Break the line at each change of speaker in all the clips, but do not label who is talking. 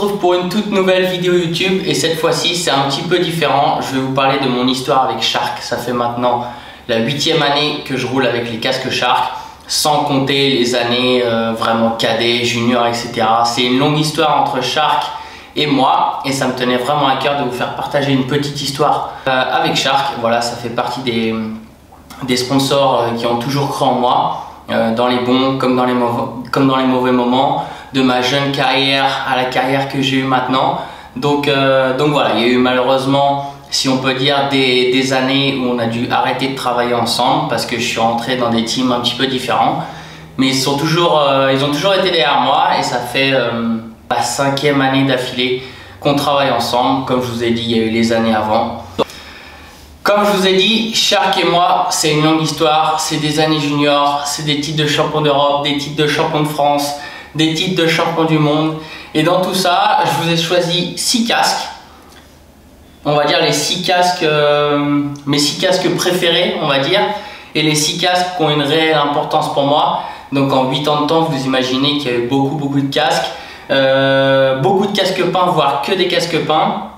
retrouve pour une toute nouvelle vidéo YouTube et cette fois-ci c'est un petit peu différent. Je vais vous parler de mon histoire avec Shark. Ça fait maintenant la 8e année que je roule avec les casques Shark, sans compter les années vraiment cadet, junior, etc. C'est une longue histoire entre Shark et moi et ça me tenait vraiment à cœur de vous faire partager une petite histoire avec Shark. Voilà, ça fait partie des sponsors qui ont toujours cru en moi, dans les bons comme dans les mauvais moments, de ma jeune carrière à la carrière que j'ai eue maintenant. Donc voilà, il y a eu malheureusement, si on peut dire, des années où on a dû arrêter de travailler ensemble parce que je suis rentré dans des teams un petit peu différents. Mais ils ont toujours été derrière moi et ça fait la 5e année d'affilée qu'on travaille ensemble. Comme je vous ai dit, il y a eu les années avant. Comme je vous ai dit, Shark et moi, c'est une longue histoire. C'est des années juniors, c'est des titres de champion d'Europe, des titres de champion de France, des titres de champion du monde. Et dans tout ça, je vous ai choisi 6 casques. On va dire les 6 casques, mes 6 casques préférés, on va dire. Et les 6 casques qui ont une réelle importance pour moi. Donc en 8 ans de temps, vous imaginez qu'il y a eu beaucoup de casques. Beaucoup de casques peints, voire que des casques peints.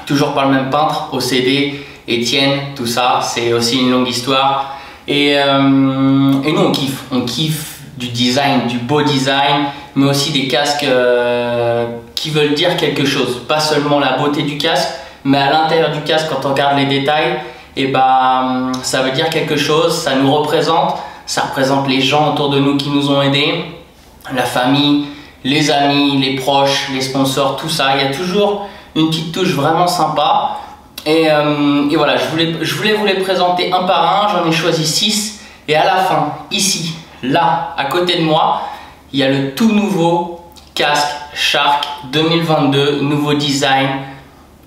Toujours par le même peintre, OCD, Etienne, tout ça. C'est aussi une longue histoire. Et nous, on kiffe du design, du beau design, mais aussi des casques qui veulent dire quelque chose. Pas seulement la beauté du casque, mais à l'intérieur du casque, quand on regarde les détails, et ça veut dire quelque chose, ça nous représente, ça représente les gens autour de nous qui nous ont aidés, la famille, les amis, les proches, les sponsors, tout ça. Il y a toujours une petite touche vraiment sympa. Et voilà, je voulais vous les présenter un par un, j'en ai choisi 6. Et à la fin, ici, là, à côté de moi, il y a le tout nouveau casque Shark 2022, nouveau design.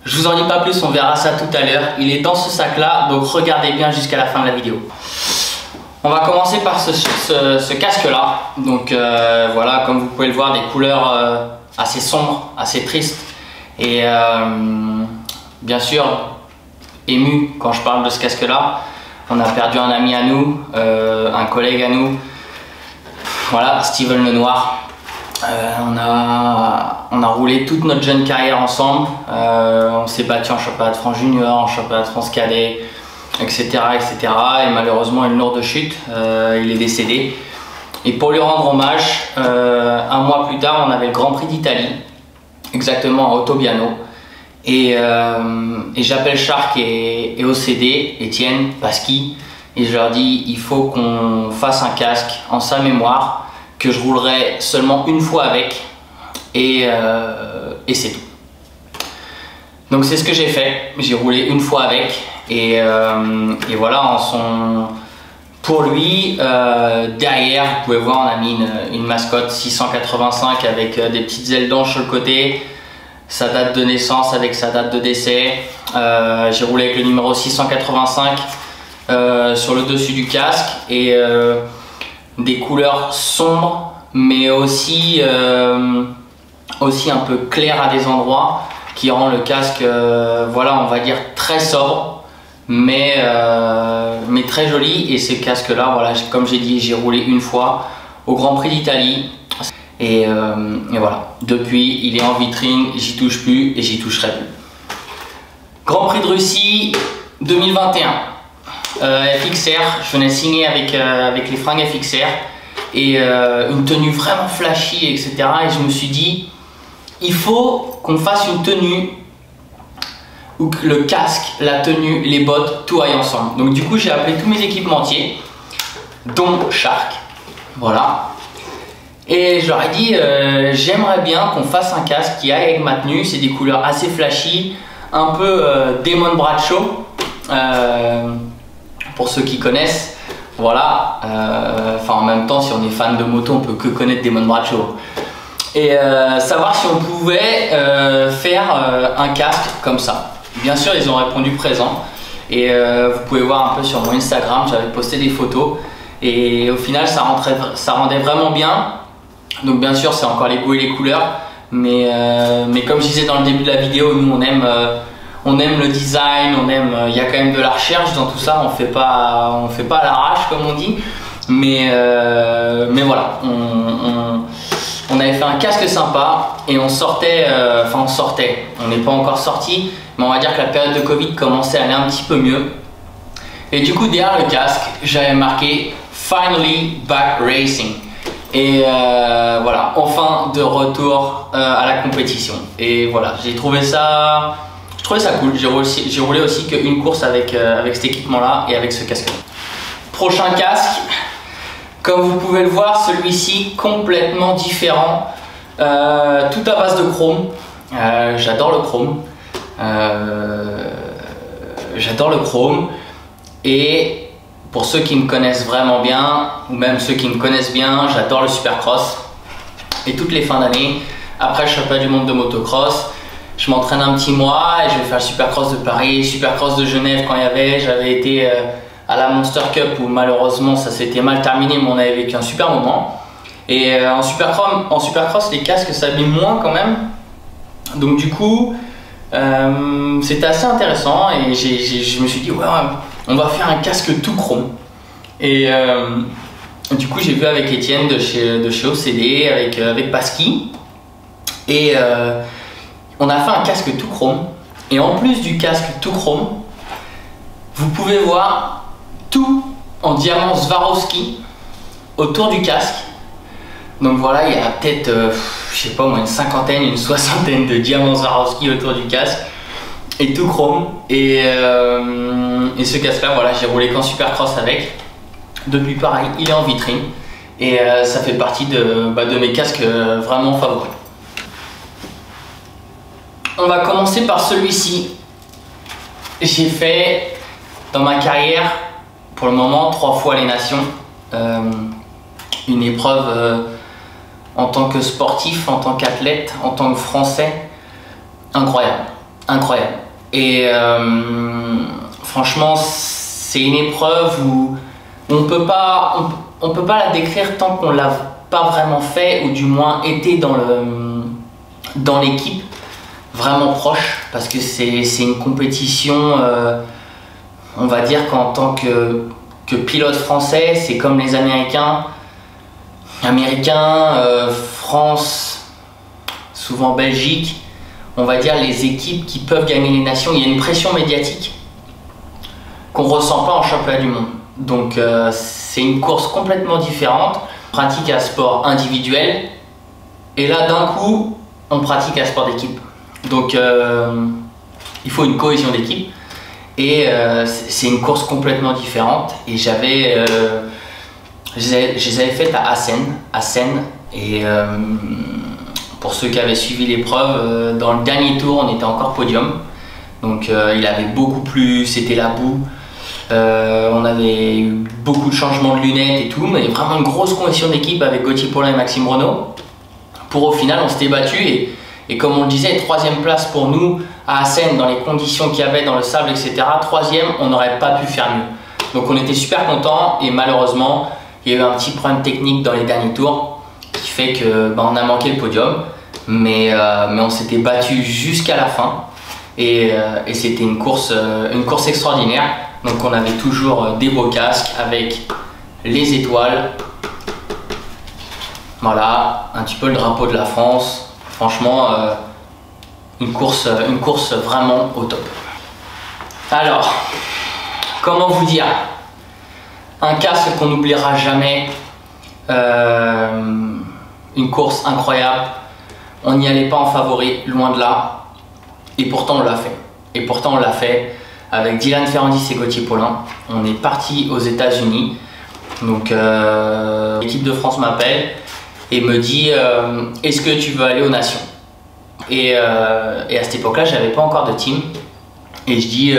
Je vous en dis pas plus, on verra ça tout à l'heure. Il est dans ce sac là, donc regardez bien jusqu'à la fin de la vidéo. On va commencer par ce casque là. Donc voilà, comme vous pouvez le voir, des couleurs assez sombres, assez tristes. Et bien sûr, ému quand je parle de ce casque là. On a perdu un ami à nous, un collègue à nous. Voilà, Steven Lenoir. On a roulé toute notre jeune carrière ensemble. On s'est battu en championnat de France junior, en championnat de France cadet, etc., etc. Et malheureusement, une lourde chute, il est décédé. Et pour lui rendre hommage, un mois plus tard, on avait le Grand Prix d'Italie, exactement à Ottobiano. Et j'appelle Shark et OCD, Etienne, Pasqui, et je leur dis il faut qu'on fasse un casque en sa mémoire, que je roulerai seulement une fois avec, et c'est tout. Donc c'est ce que j'ai fait, j'ai roulé une fois avec, et voilà, pour lui, derrière, vous pouvez voir, on a mis une mascotte 685 avec des petites ailes d'ange sur le côté, sa date de naissance avec sa date de décès. J'ai roulé avec le numéro 685 sur le dessus du casque, et des couleurs sombres mais aussi un peu claires à des endroits, qui rend le casque voilà, on va dire très sobre mais très joli. Et ces casques là, voilà, comme j'ai dit, j'ai roulé une fois au Grand Prix d'Italie. Et voilà, depuis il est en vitrine, j'y touche plus et j'y toucherai plus. Grand Prix de Russie 2021, FXR, je venais signer avec les fringues FXR et une tenue vraiment flashy, etc. Et je me suis dit, il faut qu'on fasse une tenue où le casque, la tenue, les bottes, tout aille ensemble. Donc du coup j'ai appelé tous mes équipementiers, dont Shark, voilà. Et je leur ai dit, j'aimerais bien qu'on fasse un casque qui aille avec ma tenue. C'est des couleurs assez flashy, un peu Damon Bradshaw, pour ceux qui connaissent. Voilà, enfin en même temps, si on est fan de moto, on peut que connaître Damon Bradshaw. Et savoir si on pouvait faire un casque comme ça. Bien sûr, ils ont répondu présent. Et vous pouvez voir un peu sur mon Instagram, j'avais posté des photos. Et au final, ça rendait vraiment bien. Donc bien sûr, c'est encore les goûts et les couleurs, mais comme je disais dans le début de la vidéo, nous on aime le design, il y a quand même de la recherche dans tout ça, on fait pas à l'arrache comme on dit, mais voilà, On avait fait un casque sympa et on sortait, on n'est pas encore sorti, mais on va dire que la période de Covid commençait à aller un petit peu mieux. Et du coup, derrière le casque, j'avais marqué Finally Back Racing. Et voilà, enfin de retour à la compétition. Et voilà, j'ai trouvé ça cool. J'ai roulé aussi qu'une course avec cet équipement-là et avec ce casque-là. Prochain casque, comme vous pouvez le voir, celui-ci complètement différent, tout à base de chrome. J'adore le chrome. J'adore le chrome. Et pour ceux qui me connaissent vraiment bien, ou même ceux qui me connaissent bien, j'adore le Supercross. Et toutes les fins d'année, après le championnat du monde de motocross, je m'entraîne un petit mois et je vais faire le Supercross de Paris, Supercross de Genève quand il y avait. J'avais été à la Monster Cup où malheureusement ça s'était mal terminé, mais on avait vécu un super moment. Et en Supercross, les casques s'abîment moins quand même. Donc du coup, c'était assez intéressant et je me suis dit, ouais, on va faire un casque tout chrome. Et du coup, j'ai vu avec Étienne de chez OCD, avec Pasky. Et on a fait un casque tout chrome. Et en plus du casque tout chrome, vous pouvez voir tout en diamant Swarovski autour du casque. Donc voilà, il y a peut-être, je sais pas moi, une cinquantaine, une soixantaine de diamants Swarovski autour du casque. Et tout chrome. Et ce casque-là, voilà, j'ai roulé qu'en Supercross avec. Depuis pareil, il est en vitrine. Et ça fait partie de mes casques vraiment favoris. On va commencer par celui-ci. J'ai fait dans ma carrière, pour le moment, 3 fois les nations. Une épreuve en tant que sportif, en tant qu'athlète, en tant que Français. Incroyable, incroyable. Et franchement, c'est une épreuve où on peut pas la décrire tant qu'on l'a pas vraiment fait, ou du moins été dans l'équipe vraiment proche, parce que c'est une compétition, on va dire qu'en tant que pilote français, c'est comme les Américains, France, souvent Belgique, on va dire les équipes qui peuvent gagner les nations. Il y a une pression médiatique qu'on ne ressent pas en championnat du monde. Donc c'est une course complètement différente. On pratique un sport individuel et là d'un coup on pratique un sport d'équipe. Donc il faut une cohésion d'équipe et c'est une course complètement différente. Et je les avais faites à Assen et pour ceux qui avaient suivi l'épreuve, dans le dernier tour on était encore podium. Donc il avait beaucoup plu, c'était la boue. On avait eu beaucoup de changements de lunettes et tout, mais vraiment une grosse cohésion d'équipe avec Gauthier Paulin et Maxime Renaud. Pour au final, on s'était battu et comme on le disait, 3e place pour nous à Assen dans les conditions qu'il y avait dans le sable, etc. 3e, on n'aurait pas pu faire mieux. Donc on était super contents et malheureusement, il y a eu un petit problème technique dans les derniers tours qui fait que on a manqué le podium, mais on s'était battu jusqu'à la fin et c'était une course extraordinaire. Donc on avait toujours des beaux casques avec les étoiles, voilà, un petit peu le drapeau de la France. Franchement, une course vraiment au top. Alors, comment vous dire, un casque qu'on n'oubliera jamais, une course incroyable. On n'y allait pas en favori, loin de là, et pourtant on l'a fait. Et pourtant on l'a fait. Avec Dylan Ferrandis et Gauthier Paulin, on est parti aux États-Unis. Donc l'équipe de France m'appelle et me dit est-ce que tu veux aller aux Nations? Et à cette époque-là, j'avais pas encore de team. Et je dis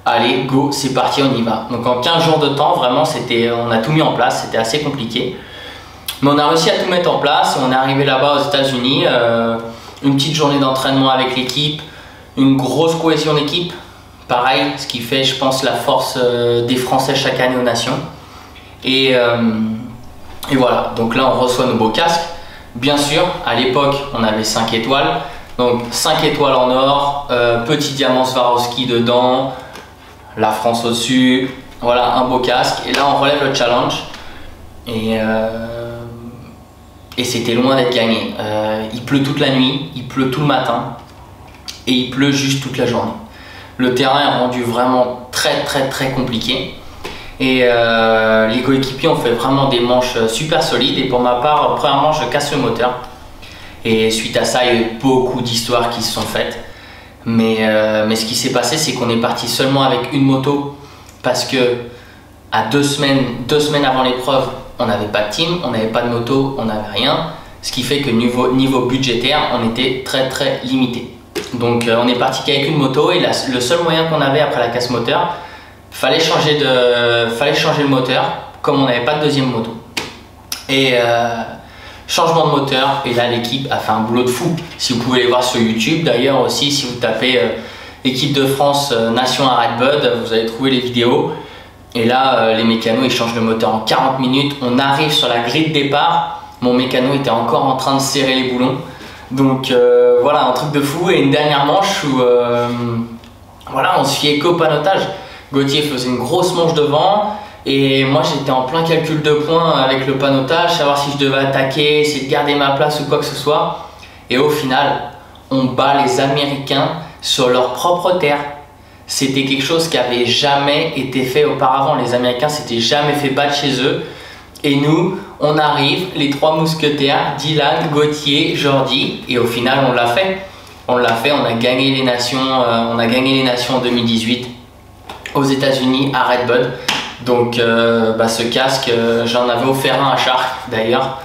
allez, go, c'est parti, on y va. Donc en 15 jours de temps, vraiment, on a tout mis en place, c'était assez compliqué. Mais on a réussi à tout mettre en place. On est arrivé là-bas aux États-Unis, une petite journée d'entraînement avec l'équipe, une grosse cohésion d'équipe. Pareil, ce qui fait, je pense, la force des Français chaque année aux Nations. Et voilà, donc là on reçoit nos beaux casques. Bien sûr, à l'époque, on avait 5 étoiles. Donc 5 étoiles en or, petit diamant Swarovski dedans, la France au-dessus. Voilà, un beau casque. Et là on relève le challenge. Et et c'était loin d'être gagné. Il pleut toute la nuit, il pleut tout le matin et il pleut juste toute la journée. Le terrain est rendu vraiment très compliqué et les coéquipiers ont fait vraiment des manches super solides, et pour ma part, premièrement, je casse le moteur, et suite à ça, il y a eu beaucoup d'histoires qui se sont faites, mais ce qui s'est passé, c'est qu'on est parti seulement avec une moto parce que à 2 semaines avant l'épreuve, on n'avait pas de team, on n'avait pas de moto, on n'avait rien, ce qui fait que niveau budgétaire, on était très limité. Donc on est parti qu'avec une moto, et le seul moyen qu'on avait après la casse moteur, fallait changer le moteur, comme on n'avait pas de deuxième moto. Et changement de moteur, et là l'équipe a fait un boulot de fou. Si vous pouvez les voir sur YouTube, d'ailleurs aussi, si vous tapez équipe de France Nation à Redbud, vous allez trouver les vidéos. Et là les mécanos, ils changent le moteur en 40 minutes. On arrive sur la grille de départ, mon mécano était encore en train de serrer les boulons. Donc voilà, un truc de fou. Et une dernière manche où voilà, on se fiait qu'au panotage. Gauthier faisait une grosse manche devant et moi j'étais en plein calcul de points avec le panotage, savoir si je devais attaquer, essayer de garder ma place ou quoi que ce soit. Et au final, on bat les Américains sur leur propre terre. C'était quelque chose qui avait jamais été fait auparavant. Les Américains s'étaient jamais fait battre chez eux. Et nous, on arrive, les 3 mousquetaires, Dylan, Gauthier, Jordi, et au final on l'a fait. On l'a fait, on a gagné les nations en 2018 aux États-Unis à Redbud. Donc ce casque, j'en avais offert un à Shark d'ailleurs,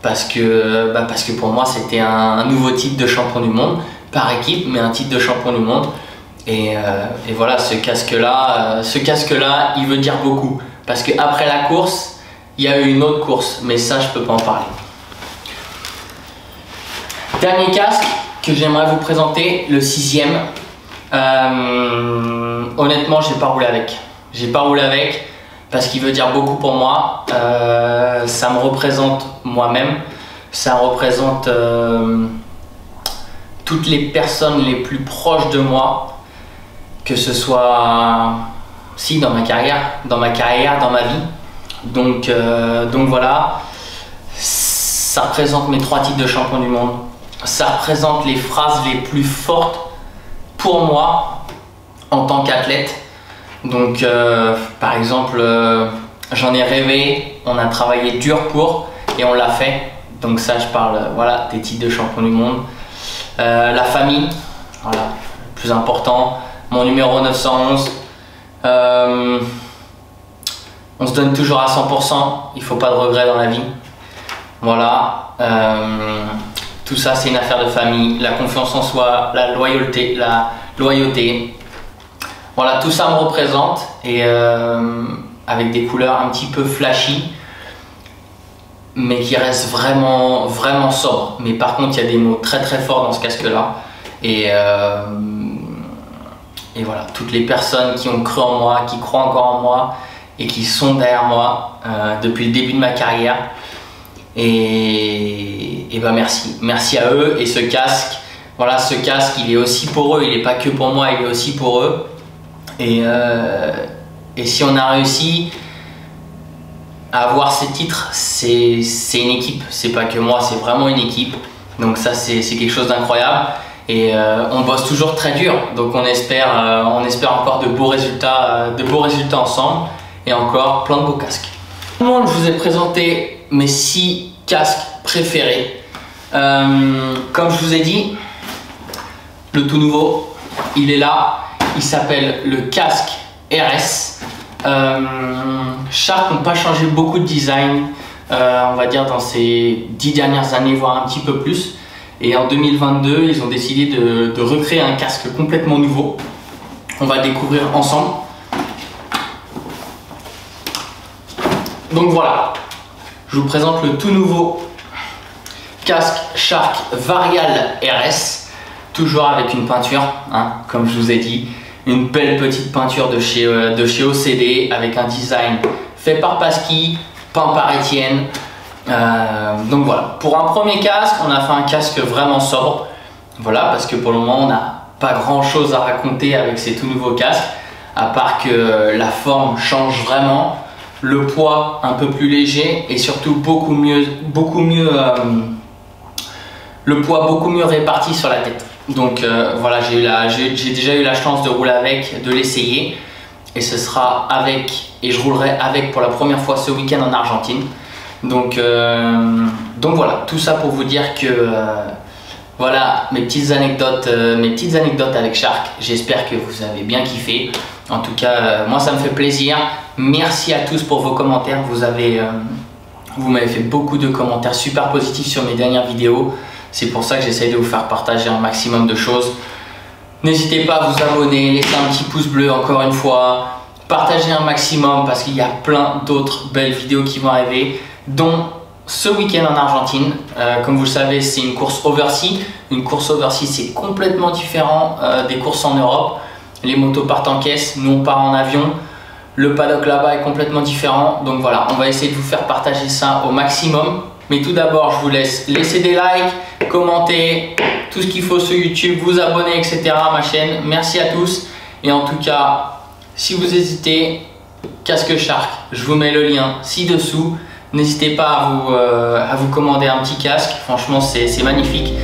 parce que pour moi c'était un nouveau titre de champion du monde, par équipe, mais un titre de champion du monde. Et voilà, ce casque-là, il veut dire beaucoup, parce qu'après la course, il y a eu une autre course, mais ça je peux pas en parler. Dernier casque que j'aimerais vous présenter, le 6e. Honnêtement, j'ai pas roulé avec. J'ai pas roulé avec parce qu'il veut dire beaucoup pour moi. Ça me représente moi-même. Ça représente toutes les personnes les plus proches de moi, que ce soit dans ma carrière, dans ma vie. Donc voilà, ça représente mes 3 titres de champion du monde. Ça représente les phrases les plus fortes pour moi en tant qu'athlète. Donc par exemple, j'en ai rêvé, on a travaillé dur pour, et on l'a fait. Donc ça, je parle voilà, des titres de champion du monde. La famille, voilà, le plus important. Mon numéro 911. On se donne toujours à 100%, il ne faut pas de regrets dans la vie. Voilà, tout ça c'est une affaire de famille, la confiance en soi, la loyauté. Voilà, tout ça me représente, et avec des couleurs un petit peu flashy, mais qui restent vraiment sobres. Mais par contre, il y a des mots très forts dans ce casque-là. Et voilà, toutes les personnes qui ont cru en moi, qui croient encore en moi, et qui sont derrière moi depuis le début de ma carrière, et merci à eux. Et ce casque, voilà, ce casque, il est aussi pour eux, il n'est pas que pour moi, il est aussi pour eux. Et si on a réussi à avoir ces titres, c'est une équipe, c'est pas que moi, c'est vraiment une équipe. Donc ça, c'est quelque chose d'incroyable. Et on bosse toujours très dur, donc on espère encore de beaux résultats ensemble. Et encore plein de beaux casques. Tout le monde, je vous ai présenté mes 6 casques préférés. Comme je vous ai dit, le tout nouveau, il est là. Il s'appelle le casque RS. Shark n'ont pas changé beaucoup de design, on va dire dans ces 10 dernières années, voire un petit peu plus. Et en 2022, ils ont décidé de recréer un casque complètement nouveau. On va découvrir ensemble. Donc voilà, je vous présente le tout nouveau casque Shark Varial RS, toujours avec une peinture, hein, comme je vous ai dit, une belle petite peinture de chez OCD, avec un design fait par Pasky, peint par Etienne. Donc voilà, pour un premier casque, on a fait un casque vraiment sobre, voilà, parce que pour le moment, on n'a pas grand chose à raconter avec ces tout nouveaux casques, à part que la forme change vraiment. le poids un peu plus léger et surtout beaucoup mieux le poids beaucoup mieux réparti sur la tête. Donc voilà, j'ai déjà eu la chance de rouler avec, de l'essayer, et ce sera avec, et je roulerai avec pour la première fois ce week-end en Argentine. Donc voilà, tout ça pour vous dire que voilà mes petites anecdotes avec Shark. J'espère que vous avez bien kiffé. En tout cas, moi ça me fait plaisir. Merci à tous pour vos commentaires. Vous m'avez fait beaucoup de commentaires super positifs sur mes dernières vidéos. C'est pour ça que j'essaye de vous faire partager un maximum de choses. N'hésitez pas à vous abonner, laisser un petit pouce bleu encore une fois. Partagez un maximum parce qu'il y a plein d'autres belles vidéos qui vont arriver, dont ce week-end en Argentine. Comme vous le savez, c'est une course overseas. Une course overseas, c'est complètement différent des courses en Europe. Les motos partent en caisse, nous on part en avion. Le paddock là-bas est complètement différent. Donc voilà, on va essayer de vous faire partager ça au maximum. Mais tout d'abord, je vous laisse laisser des likes, commenter, tout ce qu'il faut sur YouTube, vous abonner, etc. à ma chaîne. Merci à tous. Et en tout cas, si vous hésitez, casque Shark, je vous mets le lien ci-dessous. N'hésitez pas à vous commander un petit casque. Franchement, c'est magnifique.